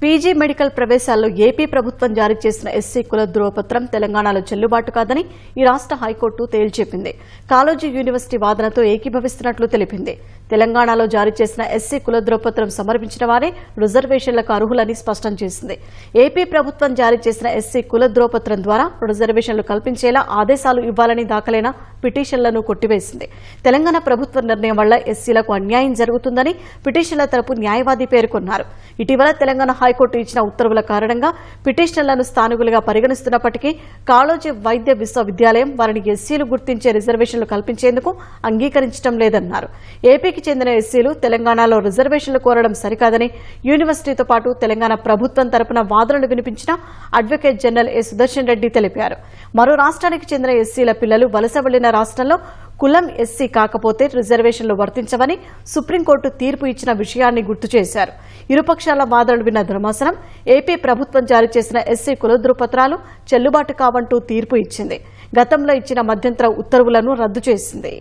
PG medical ప్రవేశాల్లో AP ప్రభుత్వం జారీ చేసిన ఎస్సీ కుల ధృవపత్రం తెలంగాణలో చెల్లుబాటు కాదని ఈ రాష్ట్ర హైకోర్టు తేల్చెప్పింది. కాళోజీ యూనివర్సిటీ వాదనతో ఏకీభవిస్తున్నట్లు తెలిపింది. తెలంగాణలో జారీ చేసిన ఎస్సీ కుల ధృవపత్రం సమర్పించిన వారే రిజర్వేషన్లకు అర్హులని స్పష్టం చేసింది. ఏపీ ప్రభుత్వం జారీ చేసిన ఎస్సీ కుల ధృవపత్రం ద్వారా రిజర్వేషన్లు కల్పించేలా ఆదేశాలు ఇవ్వాలని దాఖలైన పిటిషన్లను కొట్టివేసింది. తెలంగాణ ప్రభుత్వ నిర్ణయం వల్ల ఎస్సీలకు అన్యాయం జరుగుతుందని పిటిషన్ల తరపు న్యాయవాది పేర్కొన్నారు. ఇటీవల తెలంగాణ హైకోర్టు ఇచ్చిన ఉత్తర్వుల కారణంగా పిటిషనర్లను స్థానికులుగా పరిగణిస్తున్నప్పటికీ కాళోజీ వైద్య విశ్వవిద్యాలయం వారిని ఎస్సీలు గుర్తించే రిజర్వేషన్లు కల్పించేందుకు అంగీకరించడం లేదన్నారు. ఏపీకి చెందిన ఎస్సీలు తెలంగాణలో రిజర్వేషన్లు కోరడం సరికాదని యూనివర్సిటీతో పాటు తెలంగాణ ప్రభుత్వం తరపున వాదనలు వినిపించిన అడ్వకేట్ జనరల్ ఏ సుదర్శన్ రెడ్డి తెలిపారు. మరో రాష్ట్రానికి చెందిన ఎస్సీల పిల్లలు వలస వెళ్లిన రాష్ట్రంలో కులం ఎస్సీ కాకపోతే రిజర్వేషన్లు వర్తించవని సుప్రీంకోర్టు తీర్పు ఇచ్చిన విషయాన్ని గుర్తు చేశారు. ఇరుపక్షాల వాదనలు విన్న ధర్మాసనం ఏపీ ప్రభుత్వం జారీ చేసిన ఎస్సీ కుల ధృవపత్రాలు చెల్లుబాటు కావంటూ తీర్పు ఇచ్చింది. గతంలో ఇచ్చిన మధ్యంతర ఉత్తర్వులను రద్దు చేసింది.